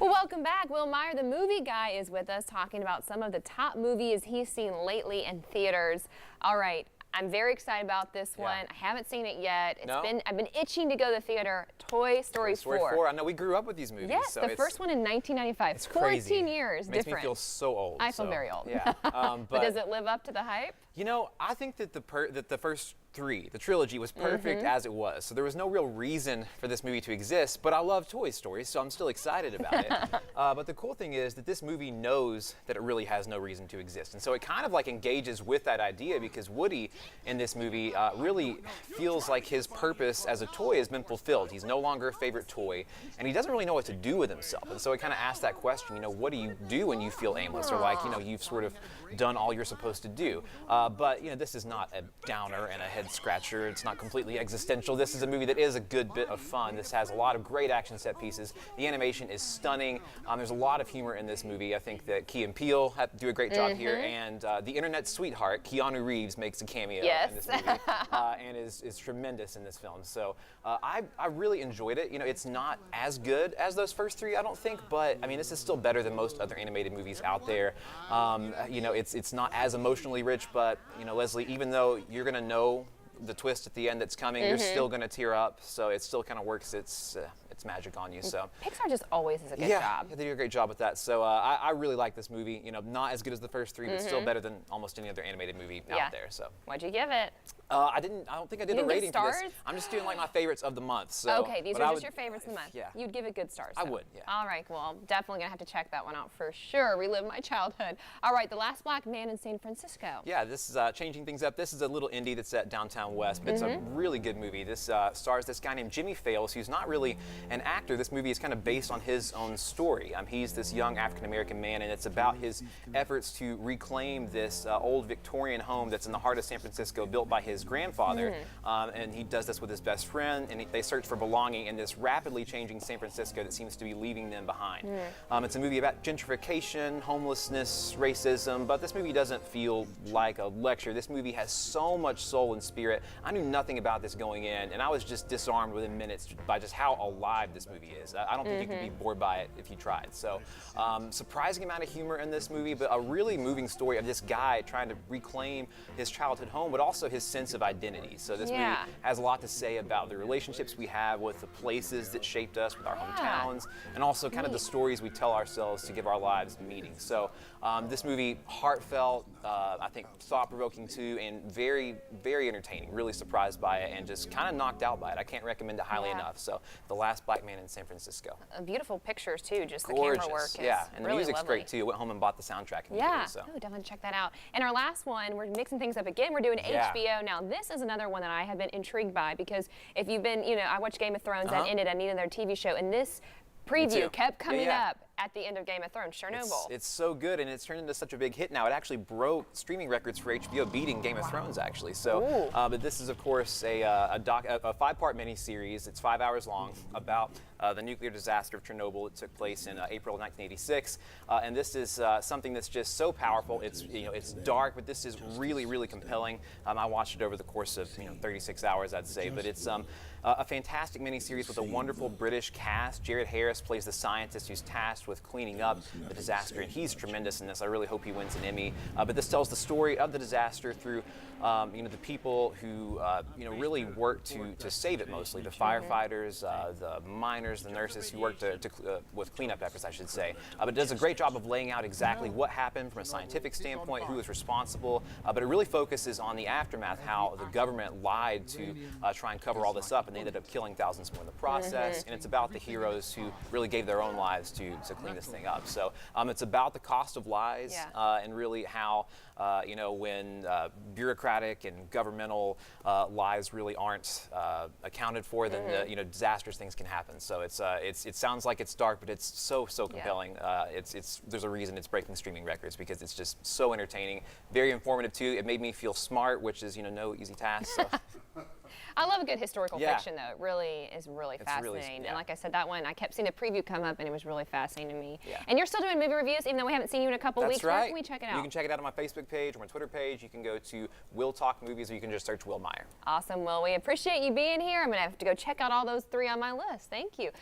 Well, welcome back. Will Meyer, the movie guy, is with us talking about some of the top movies he's seen lately in theaters. All right, I'm very excited about this one. I haven't seen it yet. I've been itching to go to the theater. Toy Story 4. I know we grew up with these movies. Yes, so the first one in 1995. It's 14 crazy. years It makes different. me feel so old. I feel very old. Yeah. But does it live up to the hype? You know, I think that the first three, the trilogy, was perfect as it was. So there was no real reason for this movie to exist, but I love Toy Story, so I'm still excited about it. But the cool thing is that this movie knows that it really has no reason to exist. And so it kind of like engages with that idea, because Woody in this movie really feels like his purpose as a toy has been fulfilled. He's no longer a favorite toy, and he doesn't really know what to do with himself. And so it kind of asks that question, you know, what do you do when you feel aimless, or like, you know, you've sort of done all you're supposed to do? But, you know, this is not a downer and a head scratcher. It's not completely existential. This is a movie that is a good bit of fun. This has a lot of great action set pieces. The animation is stunning. There's a lot of humor in this movie. I think that Key and Peele do a great job here, and the internet sweetheart Keanu Reeves makes a cameo in this movie and is tremendous in this film. So I really enjoyed it. You know, it's not as good as those first three, I don't think, but I mean, this is still better than most other animated movies out there. You know, it's not as emotionally rich, but you know, Leslie, even though you're gonna know the twist at the end that's coming, you're still gonna tear up. So it still kind of works its magic on you. So Pixar just always does a good job. Yeah, they do a great job with that. So I really like this movie. You know, not as good as the first three, but still better than almost any other animated movie out there. So what'd you give it? I don't think I did a rating for this. I'm just doing like my favorites of the month. So, okay, these are just your favorites of the month. Yeah. You'd give it good stars. I would, yeah. All right, well, I'm definitely going to have to check that one out for sure. Relive my childhood. All right, The Last Black Man in San Francisco. Yeah, this is changing things up. This is a little indie that's at downtown West, but it's a really good movie. This stars this guy named Jimmy Fails, who's not really an actor. This movie is kind of based on his own story. He's this young African-American man, and it's about his efforts to reclaim this old Victorian home that's in the heart of San Francisco, built by his grandfather. And he does this with his best friend, and they search for belonging in this rapidly changing San Francisco that seems to be leaving them behind. It's a movie about gentrification, homelessness, racism, but this movie doesn't feel like a lecture. This movie has so much soul and spirit. I knew nothing about this going in, and I was just disarmed within minutes by just how alive this movie is. I don't think you could be bored by it if you tried. So surprising amount of humor in this movie, but a really moving story of this guy trying to reclaim his childhood home, but also his sense of identity. So this movie has a lot to say about the relationships we have with the places that shaped us, with our hometowns, and also kind of the stories we tell ourselves to give our lives meaning. So this movie, heartfelt, I think thought-provoking too, and very, very entertaining. Really surprised by it and just kind of knocked out by it. I can't recommend it highly enough. So The Last Black Man in San Francisco. Beautiful pictures too, just Gorgeous. The camera work is and really the music's lovely. great too. Went home and bought the soundtrack immediately. So. Oh, definitely check that out. And our last one, we're mixing things up again. We're doing HBO. Now, this is another one that I have been intrigued by, because if you've been, you know, I watched Game of Thrones, that ended, I needed their TV show, and this preview kept coming up at the end of Game of Thrones, Chernobyl. It's so good, and it's turned into such a big hit now. It actually broke streaming records for HBO, beating Game of Thrones, actually. So, but this is, of course, a 5-part miniseries. It's 5 hours long, about the nuclear disaster of Chernobyl. It took place in April 1986, and this is something that's just so powerful. It's, you know, it's dark, but this is really, really compelling. I watched it over the course of 36 hours, I'd say, but it's a fantastic miniseries with a wonderful British cast. Jared Harris plays the scientist who's tasked with cleaning up the disaster, and he's tremendous in this. I really hope he wins an Emmy. But this tells the story of the disaster through the people who really work to save it, mostly the firefighters, the miners, the nurses who work with cleanup efforts, I should say. But it does a great job of laying out exactly what happened from a scientific standpoint, who was responsible. But it really focuses on the aftermath, how the government lied to try and cover all this up, and they ended up killing thousands more in the process. And it's about the heroes who really gave their own lives to clean this thing up. So it's about the cost of lies and really how when bureaucratic and governmental lies really aren't accounted for, then disastrous things can happen. So it sounds like it's dark, but it's so compelling. There's a reason it's breaking streaming records, because it's just so entertaining, very informative too. It made me feel smart, which is no easy task. So. I love a good historical fiction, though. It really is fascinating. Really, and like I said, that one, I kept seeing a preview come up, and it was really fascinating to me. Yeah. And you're still doing movie reviews, even though we haven't seen you in a couple weeks. That's right. Where can we check it out? You can check it out on my Facebook page or my Twitter page. You can go to Will Talk Movies, or you can just search Will Meyer. Awesome. Well, we appreciate you being here. I'm going to have to go check out all those 3 on my list. Thank you.